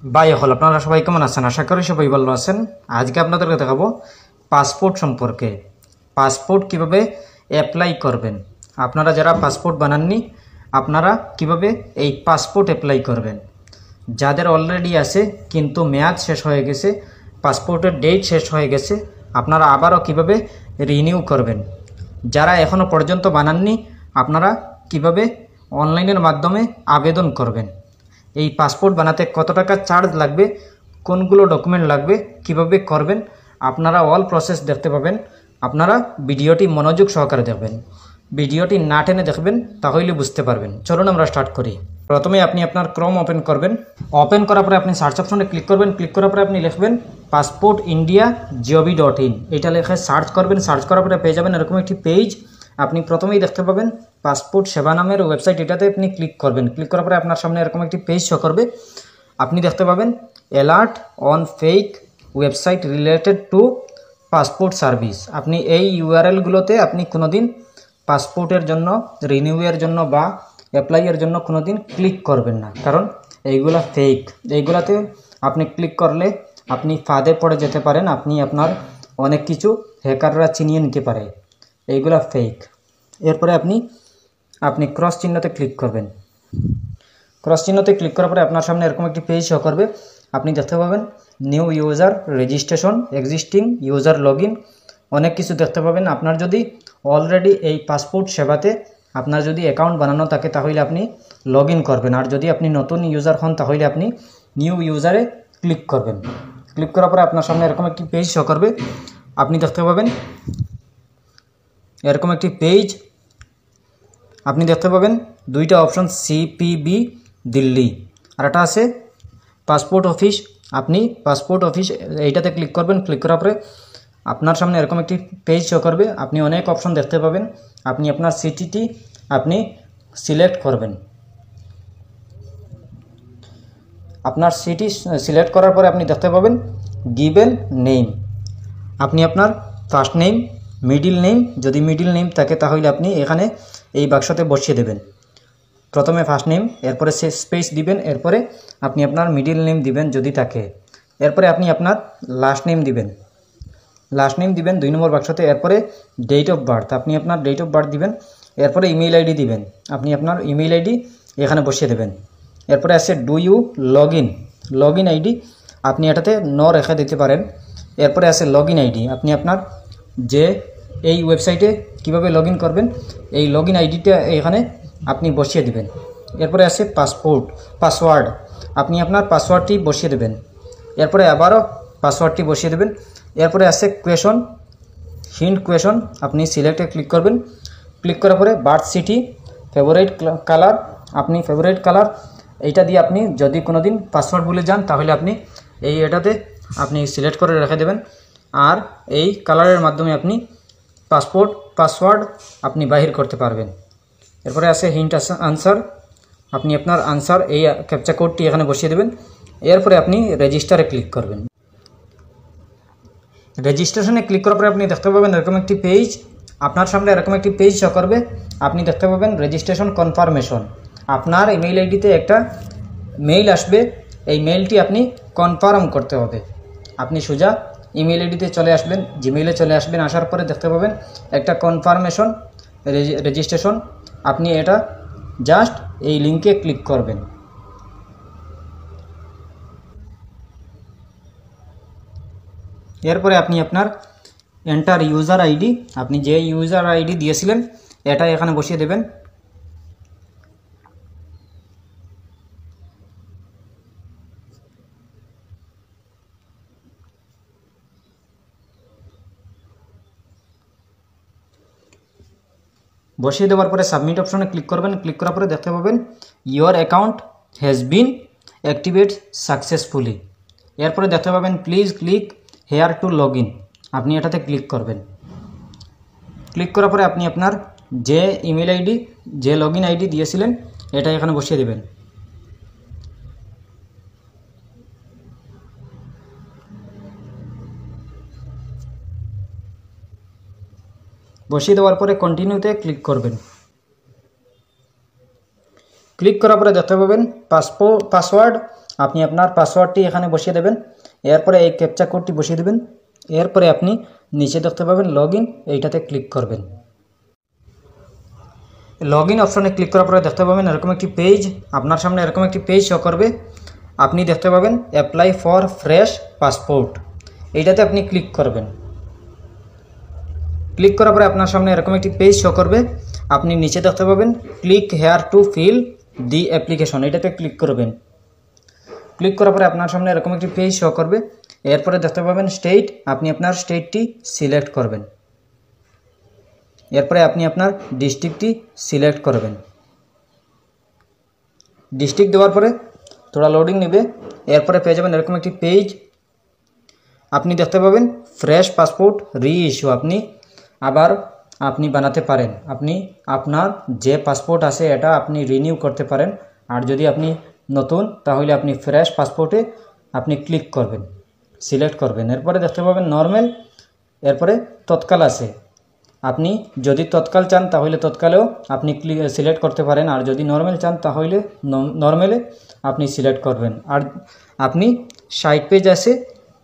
ভাই হল আপনারা সবাই কেমন আছেন? আশা করি সবাই ভালো আছেন। আজকে আপনাদেরকে দেখাবো পাসপোর্ট সম্পর্কে। পাসপোর্ট কিভাবে অ্যাপ্লাই করবেন, আপনারা যারা পাসপোর্ট বানাননি আপনারা কিভাবে এই পাসপোর্ট অ্যাপ্লাই করবেন। যাদের অলরেডি আছে কিন্তু মেয়াদ শেষ হয়ে গেছে, পাসপোর্টের ডেট শেষ হয়ে গেছে, আপনারা আবারও কিভাবে রিনিউ করবেন। যারা এখনও পর্যন্ত বানাননি আপনারা কিভাবে অনলাইনের মাধ্যমে আবেদন করবেন। এই পাসপোর্ট বানাতে কত টাকা চার্জ লাগবে, কোনগুলো ডকুমেন্ট লাগবে, কিভাবে করবেন, আপনারা অল প্রসেস দেখতে পাবেন। আপনারা ভিডিওটি মনোযোগ সহকারে দেখবেন, ভিডিওটি না টেনে দেখবেন, তাহলে বুঝতে পারবেন। চলুন আমরা স্টার্ট করি। প্রথমে আপনি আপনার ক্রোম ওপেন করবেন। ওপেন করার পরে আপনি সার্চ অপশনে ক্লিক করবেন। ক্লিক করার পরে আপনি লিখবেন passportindia.gov.in, এটা লিখে সার্চ করবেন। সার্চ করার পরে পেয়ে যাবেন এরকম একটি পেজ। আপনি প্রথমেই দেখতে পাবেন পাসপোর্ট সেবা নামের ওয়েবসাইট, এটাতে আপনি ক্লিক করবেন। ক্লিক করার পরে আপনার সামনে এরকম একটি পেজ শো করবে। আপনি দেখতে পাবেন alert on fake website related to passport service. আপনি এই ইউআরএলগুলোতে আপনি কোনোদিন পাসপোর্টের জন্য, রিনিউয়ের জন্য বা অ্যাপ্লাইয়ের জন্য কোনোদিন ক্লিক করবেন না, কারণ এইগুলা ফেক। এইগুলাতে আপনি ক্লিক করলে আপনি ফাঁদে পড়ে যেতে পারেন, আপনি আপনার অনেক কিছু হ্যাকাররা চিনিয়ে নিতে পারে। এইগুলা ফেক। এরপরে আপনি ক্রস চিহ্নতে ক্লিক করবেন। ক্রস চিহ্নতে ক্লিক করার পরে আপনার সামনে এরকম একটি পেজ শো করবে। আপনি দেখতে পাবেন new user registration, existing user log in, অনেক কিছু দেখতে পাবেন। আপনার যদি অলরেডি এই পাসপোর্ট সেবাতে আপনার যদি অ্যাকাউন্ট বানানো থাকে তাহলে আপনি লগ ইন করবেন, আর যদি আপনি নতুন ইউজার হন তাহলে আপনি নিউ ইউজারে ক্লিক করবেন। ক্লিক করার পরে আপনার সামনে এরকম একটি পেজ শো করবে। আপনি দেখতে পাবেন এরকম একটি পেজ। আপনি দেখতে পাবেন দুইটা অপশন, সিপিবি দিল্লি আর একটা আছে পাসপোর্ট অফিস। আপনি পাসপোর্ট অফিস এইটাতে ক্লিক করবেন। ক্লিক করার পরে আপনার সামনে এরকম একটি পেজ শো করবে। আপনি অনেক অপশন দেখতে পাবেন। আপনি আপনার সিটিটি আপনি সিলেক্ট করবেন। আপনার সিটি সিলেক্ট করার পরে আপনি দেখতে পাবেন গিভেন নেম। আপনি আপনার ফার্স্ট নেম, মিডিল নেম, যদি মিডিল নেম থাকে তাহলে আপনি এখানে এই বাক্সতে বসিয়ে দেবেন। প্রথমে ফার্স্ট নেম, এরপরে সে স্পেস দিবেন, এরপরে আপনি আপনার মিডিল নেম দিবেন যদি থাকে, এরপরে আপনি আপনার লাস্ট নেম দিবেন। লাস্ট নেম দিবেন 2 নম্বর বাক্সতে। এরপরে ডেট অফ বার্থ, আপনি আপনার ডেট অফ বার্থ দিবেন। এরপরে ইমেল আইডি দিবেন, আপনি আপনার ইমেল আইডি এখানে বসিয়ে দেবেন। এরপরে আছে do you log in ID, আপনি এটাতে ন রেখে দিতে পারেন। এরপরে আছে লগ ইন আইডি, আপনি আপনার যে এই ওয়েবসাইটে কিভাবে লগ ইন করবেন এই লগ ইন আইডিটা এখানে আপনি বসিয়ে দিবেন। এরপরে আছে পাসওয়ার্ড, আপনি আপনার পাসওয়ার্ডটি বসিয়ে দেবেন। এরপরে আবারও পাসওয়ার্ডটি বসিয়ে দেবেন। এরপরে আছে কোয়েশন, হিন্ট কোয়েশন, আপনি সিলেক্টে ক্লিক করবেন। ক্লিক করার পরে বার্থ সিটি, ফেভারিট কালার, আপনি ফেভারিট কালার এইটা দিয়ে আপনি যদি কোনো দিন পাসওয়ার্ড ভুলে যান তাহলে আপনি এটাতে আপনি সিলেক্ট করে রেখে দেবেন, আর এই কালারের মাধ্যমে আপনি পাসওয়ার্ড আপনি বাহির করতে পারবেন। এরপরে আছে হিন্ট আনসার, আপনি আপনার আনসার এই ক্যাপচা কোডটি এখানে বসিয়ে দেবেন। এরপরে আপনি রেজিস্টারে ক্লিক করবেন। রেজিস্ট্রেশনে ক্লিক করার পরে আপনি দেখতে পাবেন এরকম একটি পেজ। আপনার সামনে এরকম একটি পেজ শো করবে। আপনি দেখতে পাবেন রেজিস্ট্রেশন কনফার্মেশন, আপনার ইমেইল আইডিতে একটা মেইল আসবে। এই মেইলটি আপনি কনফার্ম করতে হবে। আপনি সোজা ইমেইল আইডিতে চলে আসবেন, জিমেইলে চলে আসবেন। আসার পরে দেখতে পাবেন একটা কনফার্মেশন রেজিস্ট্রেশন, আপনি এটা জাস্ট এই লিঙ্কে ক্লিক করবেন। এরপরে আপনি আপনার এন্টার ইউজার আইডি, আপনি যে ইউজার আইডি দিয়েছিলেন এটা এখানে বসিয়ে দেবেন। বসিয়ে দেওয়ার পরে সাবমিট অপশনে ক্লিক করবেন। ক্লিক করার পরে দেখতে পাবেন your account has been activate successfully. এরপরে দেখতে পাবেন please click here two log in, আপনি এটাতে ক্লিক করবেন। ক্লিক করার পরে আপনি আপনার যে ইমেল আইডি, যে লগ ইন আইডি দিয়েছিলেন এটা এখানে বসিয়ে দেবেন। বসিয়ে দেওয়ার পরে কন্টিনিউতে ক্লিক করবেন। ক্লিক করার পরে দেখতে পাবেন পাসওয়ার্ড আপনি আপনার পাসওয়ার্ডটি এখানে বসিয়ে দেবেন, এরপরে এই ক্যাপচা কোডটি বসিয়ে দেবেন, এরপরে আপনি নিচে দেখতে পাবেন লগইন, এইটাতে ক্লিক করবেন। লগইন অপশনে ক্লিক করার পরে দেখতে পাবেন এরকম একটি পেজ, আপনার সামনে এরকম একটি পেজ শো করবে। আপনি দেখতে পাবেন অ্যাপ্লাই ফর ফ্রেশ পাসপোর্ট, এইটাতে আপনি ক্লিক করবেন। ক্লিক করার পরে আপনার সামনে এরকম একটি পেজ শো করবে। আপনি নিচে দেখতে পাবেন click here to fill the application, এটাতে ক্লিক করবেন। ক্লিক করার পরে আপনার সামনে এরকম একটি পেজ শো করবে। এরপরে দেখতে পাবেন স্টেট, আপনি আপনার স্টেটটি সিলেক্ট করবেন। এরপরে আপনি আপনার ডিস্ট্রিক্টটি সিলেক্ট করবেন। ডিস্ট্রিক্ট দেওয়ার পরে থোড়া লোডিং নেবে, এরপরে পেয়ে যাবেন এরকম একটি পেজ। আপনি দেখতে পাবেন ফ্রেশ পাসপোর্ট রি ইস্যু, আপনি বানাতে পারেন। আপনি আপনার যে পাসপোর্ট আছে এটা আপনি রিনিউ করতে পারেন। আর যদি আপনি নতুন, তাহলে আপনি ফ্রেশ পাসপোর্টে আপনি ক্লিক করবেন, সিলেক্ট করবেন। এরপরে দেখতে পাবেন নর্মাল, এরপরে তৎকাল আছে। আপনি যদি তৎকাল চান তাহলে তৎকালেও আপনি সিলেক্ট করতে পারেন, আর যদি নর্মাল চান তাহলে নর্মালে আপনি সিলেক্ট করবেন। আর আপনি 60 পেজ আছে,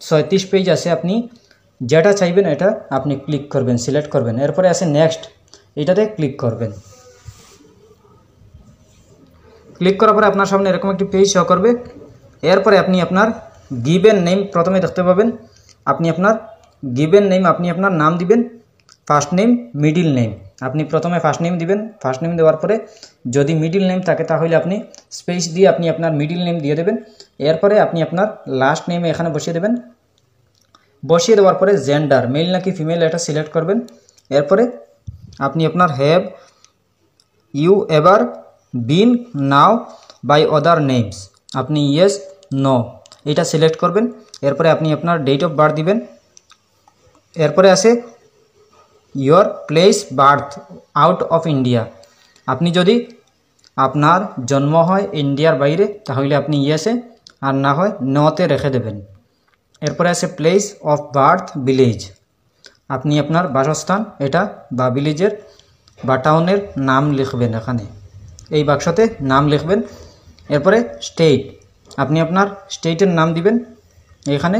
36 পেজ আছে, আপনি যেটা চাইবেন এটা আপনি ক্লিক করবেন, সিলেক্ট করবেন। এরপরে আছে নেক্সট, এটাতে ক্লিক করবেন। ক্লিক করার পরে আপনার সামনে এরকম একটি পেজ শো করবে। এরপরে আপনি আপনার গিভেন নেম প্রথমে দেখতে পাবেন। আপনি আপনার গিভেন নেম, আপনি আপনার নাম দিবেন, ফার্স্ট নেম মিডিল নেম। আপনি প্রথমে ফার্স্ট নেম দিবেন, ফার্স্ট নেম দেওয়ার পরে যদি মিডিল নেম থাকে তাহলে আপনি স্পেস দিয়ে আপনি আপনার মিডিল নেম দিয়ে দেবেন। এরপরে আপনি আপনার লাস্ট নেম এখানে বসিয়ে দেবেন। বসিয়ে দেওয়ার পরে জেন্ডার মেল নাকি ফিমেল এটা সিলেক্ট করবেন। এরপরে আপনি আপনার have you ever been known by other names, আপনি ইয়েস নো এটা সিলেক্ট করবেন। এরপরে আপনি আপনার ডেট অফ বার্থ দিবেন। এরপরে আছে your place birth out of India, আপনি যদি আপনার জন্ম হয় ইন্ডিয়ার বাইরে তাহলে আপনি ইয়েসে, আর না হয় নোতে রেখে দেবেন। এরপরে আছে প্লেস অফ বার্থ ভিলেজ, আপনি আপনার বাসস্থান এটা বা ভিলেজের বা টাউনের নাম লিখবেন, এখানে এই বাক্সতে নাম লিখবেন। এরপরে স্টেট, আপনি আপনার স্টেটের নাম দিবেন। এখানে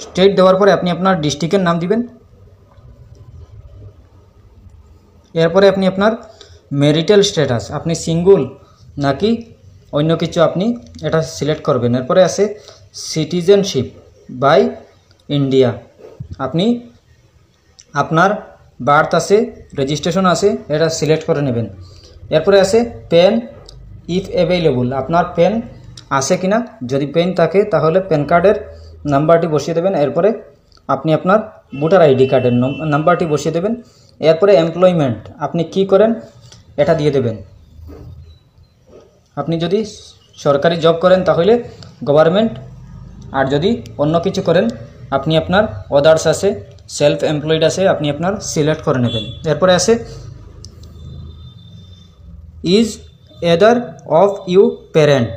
স্টেট দেওয়ার পরে আপনি আপনার ডিস্ট্রিক্টের নাম দিবেন। এরপরে আপনি আপনার ম্যারিটাল স্ট্যাটাস, আপনি সিঙ্গল নাকি অন্য কিছু আপনি এটা সিলেক্ট করবেন। এরপরে আছে সিটিজেনশিপ বাই ইন্ডিয়া, আপনি আপনার বার্থ আছে, রেজিস্ট্রেশন আছে, এটা সিলেক্ট করে নেবেন। এরপরে আছে পেন ইফ অ্যাভেলেবল, আপনার পেন আছে কিনা, যদি পেন থাকে তাহলে প্যান কার্ডের নাম্বারটি বসিয়ে দেবেন। এরপরে আপনি আপনার ভোটার আইডি কার্ডের নাম্বারটি বসিয়ে দেবেন। এরপরে এমপ্লয়মেন্ট, আপনি কি করেন এটা দিয়ে দেবেন। আপনি যদি সরকারি জব করেন তাহলে গভর্নমেন্ট, আর যদি অন্য কিছু করেন আপনি আপনার আদার্স আছে, সেলফ এমপ্লয়েড আছে, আপনি আপনার সিলেক্ট করে নেবেন। এরপরে আছে is either of you parent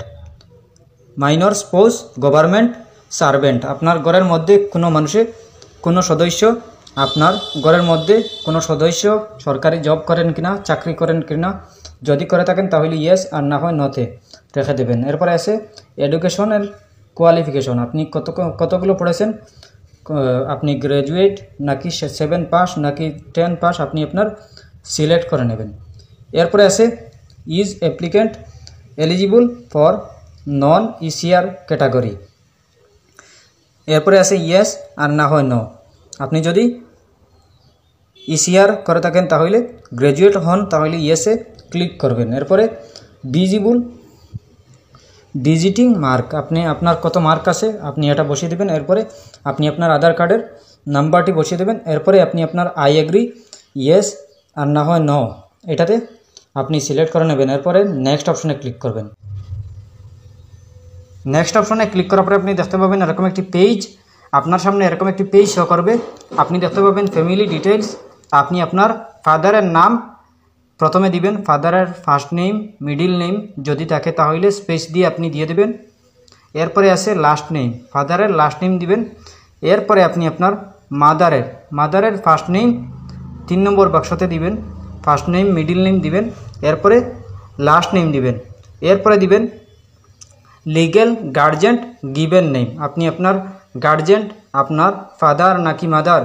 minor spouse government servant, আপনার ঘরের মধ্যে কোনো সদস্য, আপনার ঘরের মধ্যে কোনো সদস্য সরকারি জব করেন কিনা, চাকরি করেন কিনা, যদি করে থাকেন তাহলে ইয়েস, আর না হয় নতে রেখে দেবেন। এরপরে আছে এডুকেশনের কোয়ালিফিকেশন, আপনি কতগুলো পড়েছেন, আপনি গ্র্যাজুয়েট নাকি 7 পাস নাকি 10 পাস, আপনি আপনার সিলেক্ট করে নেবেন। এরপরে আছে is applicant eligible for non ECR category, এরপরে আছে ইয়েস আর না হয় নো। আপনি যদি ইসিআর করে থাকেন তাহলে গ্র্যাজুয়েট হন তাহলে ইয়েসে ক্লিক করবেন। এরপরে ডিজিটিং মার্ক, আপনি আপনার কত মার্ক আছে আপনি এটা বসিয়ে দেবেন। এরপরে আপনি আপনার আধার কার্ডের নাম্বারটি বসিয়ে দেবেন। এরপরে আপনি আপনার আই এগ্রি ইয়েস আর না হয় নো এটাতে আপনি সিলেক্ট করে নেবেন। এরপরে নেক্সট অপশনে ক্লিক করবেন। নেক্সট অপশনে ক্লিক করার পরে আপনি দেখতে পাবেন এরকম একটি পেজ, আপনার সামনে এরকম একটি পেজ শো করবে। আপনি দেখতে পাবেন ফ্যামিলি ডিটেলস, আপনি আপনার ফাদারের নাম প্রথমে দিবেন, ফাদারের ফার্স্ট নেম মিডিল নেম যদি থাকে তাহলে স্পেস দিয়ে আপনি দিয়ে দেবেন। এরপরে আছে লাস্ট নেম, ফাদারের লাস্ট নেম দিবেন। এরপরে আপনি আপনার মাদারের ফার্স্ট নেম 3 নম্বর বাক্সতে দিবেন, ফার্স্ট নেম মিডিল নেম দিবেন। এরপরে লাস্ট নেম দিবেন। এরপরে দিবেন লিগেল গার্জেন গিভেন নেম, আপনি আপনার গার্জেন আপনার ফাদার নাকি মাদার,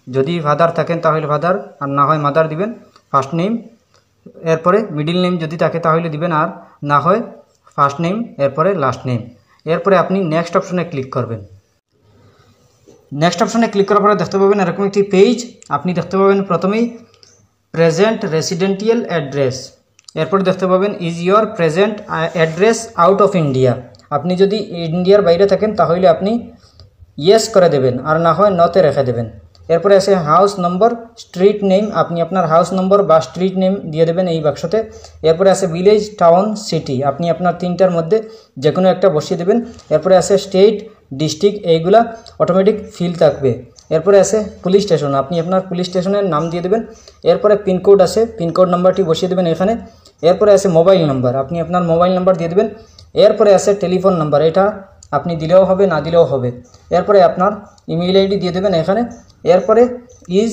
যদি ফাদার থাকেন তাহলে ফাদার, আর না হয় মাদার দিবেন ফার্স্ট নেম, এরপরে মিডিল নেম যদি থাকে তাহলে দিবেন, আর না হয় ফার্স্ট নেম এরপরে লাস্ট নেম। এরপরে আপনি নেক্সট অপশনে ক্লিক করবেন। নেক্সট অপশনে ক্লিক করার পরে দেখতে পাবেন এরকম একটি পেজ। আপনি দেখতে পাবেন প্রথমেই প্রেজেন্ট রেসিডেন্টিয়াল অ্যাড্রেস, এরপরে দেখতে পাবেন is your present address out of India. আপনি যদি ইন্ডিয়ার বাইরে থাকেন তাহলে আপনি ইয়েস করে দেবেন, আর না হয় নতে রেখে দেবেন। এরপরে আছে হাউস নম্বর, স্ট্রিট নেম, আপনি আপনার হাউস নম্বর বা স্ট্রিট নেম দিয়ে দেবেন এই বাক্সতে। এরপরে আছে ভিলেজ, টাউন, সিটি, আপনি আপনার তিনটার মধ্যে যে কোনো একটা বসিয়ে দেবেন। এরপরে আছে স্টেট, ডিস্ট্রিক্ট, এইগুলা অটোমেটিক ফিল থাকবে। এরপরে আছে পুলিশ স্টেশন, আপনি আপনার পুলিশ স্টেশনের নাম দিয়ে দেবেন। এরপরে পিনকোড আছে, পিনকোড নাম্বারটি বসিয়ে দেবেন এখানে। এরপরে আছে মোবাইল নাম্বার, আপনি আপনার মোবাইল নাম্বার দিয়ে দেবেন। এরপরে আছে টেলিফোন নাম্বার, এটা আপনি দিলেও হবে না দিলেও হবে। এরপরে আপনার ইমেইল আইডি দিয়ে দেবেন এখানে। এরপরে ইজ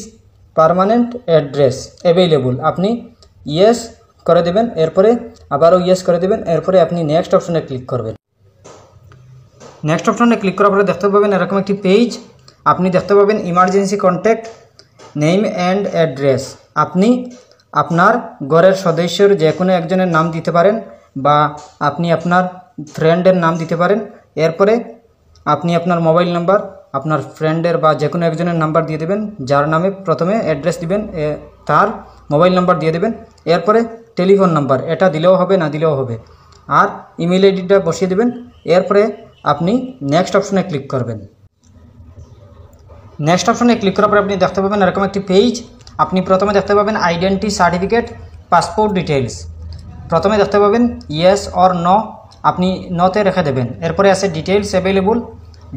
পার্মানেন্ট অ্যাড্রেস অ্যাভেলেবল, আপনি ইয়েস করে দেবেন, এরপরে আবারও ইয়েস করে দেবেন। এরপরে আপনি নেক্সট অপশনে ক্লিক করবেন। নেক্সট অপশনে ক্লিক করার পরে দেখতে পাবেন এরকম একটি পেজ। আপনি দেখতে পাবেন emergency contact name and address, আপনি আপনার ঘরের সদস্যের যে কোনো একজনের নাম দিতে পারেন বা আপনি আপনার ফ্রেন্ডের নাম দিতে পারেন। এরপরে আপনি আপনার মোবাইল নাম্বার আপনার ফ্রেন্ডের বা যে কোনো একজনের নাম্বার দিয়ে দেবেন, যার নামে প্রথমে অ্যাড্রেস দিবেন তার মোবাইল নাম্বার দিয়ে দেবেন। এরপরে টেলিফোন নাম্বার, এটা দিলেও হবে না দিলেও হবে, আর ইমেল আইডিটা বসিয়ে দেবেন। এরপরে আপনি নেক্সট অপশনে ক্লিক করবেন। নেক্সট অপশনে ক্লিক করার পরে আপনি দেখতে পাবেন এরকম একটি পেজ। আপনি প্রথমে দেখতে পাবেন আইডেন্টি সার্টিফিকেট, পাসপোর্ট ডিটেলস, প্রথমে দেখতে পাবেন ইয়েস অর নো, আপনি নতে রেখে দেবেন। এরপরে আছে details available,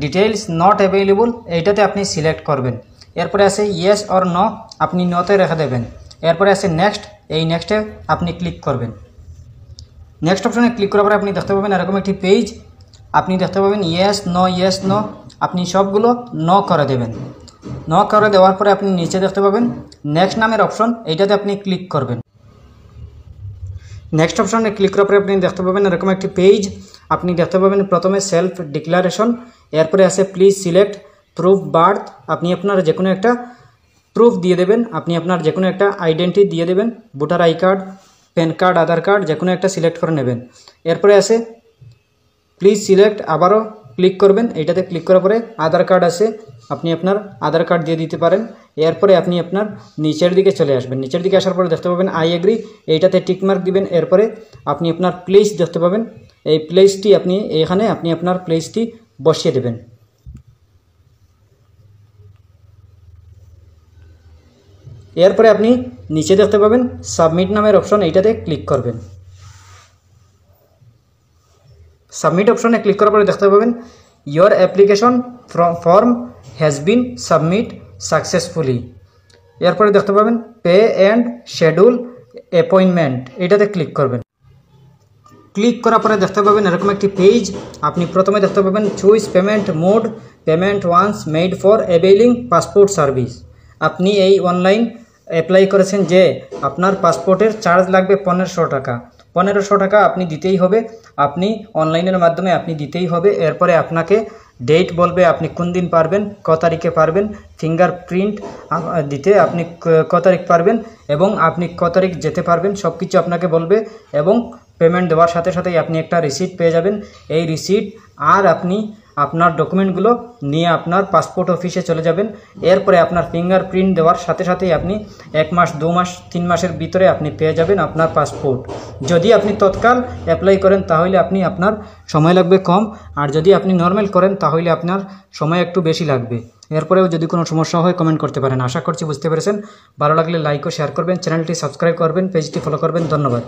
details not available, এইটাতে আপনি সিলেক্ট করবেন। এরপরে আছে ইয়েস অর নো, আপনি নতে রেখে দেবেন। এরপরে আছে নেক্সট, এই নেক্সটে আপনি ক্লিক করবেন। নেক্সট অপশনে ক্লিক করার পরে আপনি দেখতে পাবেন এরকম একটি পেজ। আপনি দেখতে পাবেন ইয়েস নো, আপনি সবগুলো নো করে দেবেন। নো করে দেওয়ার পরে আপনি নিচে দেখতে পাবেন নেক্সট নামের অপশন, এইটাতে আপনি ক্লিক করবেন। নেক্সট অপশনে ক্লিক করার পরে আপনি দেখতে পাবেন এরকম একটি পেজ। আপনি দেখতে পাবেন প্রথমে সেলফ ডিক্লারেশন, এরপরে আছে প্লিজ সিলেক্ট প্রুফ বার্থ, আপনি আপনার যে কোনো একটা প্রুফ দিয়ে দেবেন, আপনি আপনার যে কোনো একটা আইডেন্টি দিয়ে দেবেন, voter I card, pan card, Aadhaar card, যে কোনো একটা সিলেক্ট করে নেবেন। এরপরে আছে প্লিজ সিলেক্ট, আবারও ক্লিক করবেন। এইটাতে ক্লিক করার পরে আধার কার্ড আছে, আপনি আপনার আধার কার্ড দিয়ে দিতে পারেন। এরপরে আপনি আপনার নিচের দিকে চলে আসবেন। নিচের দিকে আসার পরে দেখতে পাবেন আই এগ্রি, এইটাতে টিকমার্ক দিবেন। এরপরে আপনি আপনার প্লেস দেখতে পাবেন, এই প্লেসটি আপনি এখানে আপনি আপনার প্লেসটি বসিয়ে দেবেন। এরপরে আপনি নিচে দেখতে পাবেন সাবমিট নামের অপশন, এইটাতে ক্লিক করবেন। সাবমিট অপশনে ক্লিক করার পরে দেখতে পাবেন your application form has been submit successfully. এরপরে দেখতে পাবেন পে অ্যান্ড শিডিউল অ্যাপয়েন্টমেন্ট, এটাতে ক্লিক করবেন। ক্লিক করার পরে দেখতে পাবেন এরকম একটি পেজ। আপনি প্রথমে দেখতে পাবেন choose payment mode, payment once made for availing passport service, আপনি এই অনলাইন অ্যাপ্লাই করেছেন যে আপনার পাসপোর্টের চার্জ লাগবে 1500 টাকা। 1500 টাকা আপনি দিতেই হবে, আপনি অনলাইনের মাধ্যমে আপনি দিতেই হবে। এরপরে আপনাকে ডেট বলবে আপনি কোন দিন পারবেন, ক তারিখে পারবেন, ফিঙ্গারপ্রিন্ট দিতে আপনি ক তারিখ পারবেন এবং আপনি ক তারিখ যেতে পারবেন, সব কিছু আপনাকে বলবে। এবং পেমেন্ট দেওয়ার সাথে সাথেই আপনি একটা রিসিট পেয়ে যাবেন। এই রিসিট আর আপনি আপনার ডকুমেন্টগুলো নিয়ে আপনার পাসপোর্ট অফিসে চলে যাবেন। এরপরে আপনার ফিঙ্গারপ্রিন্ট দেওয়ার সাথে সাথেই আপনি 1 মাস 2 মাস 3 মাসের ভিতরে আপনি পেয়ে যাবেন আপনার পাসপোর্ট। যদি আপনি তৎকাল অ্যাপ্লাই করেন তাহলে আপনার সময় লাগবে কম, আর যদি আপনি নর্মাল করেন তাহলে আপনার সময় একটু বেশি লাগবে। এরপরেও যদি কোনো সমস্যা হয় কমেন্ট করতে পারেন। আশা করছি বুঝতে পেরেছেন। ভালো লাগলে লাইক ও শেয়ার করবেন, চ্যানেলটি সাবস্ক্রাইব করবেন, পেজটি ফলো করবেন। ধন্যবাদ।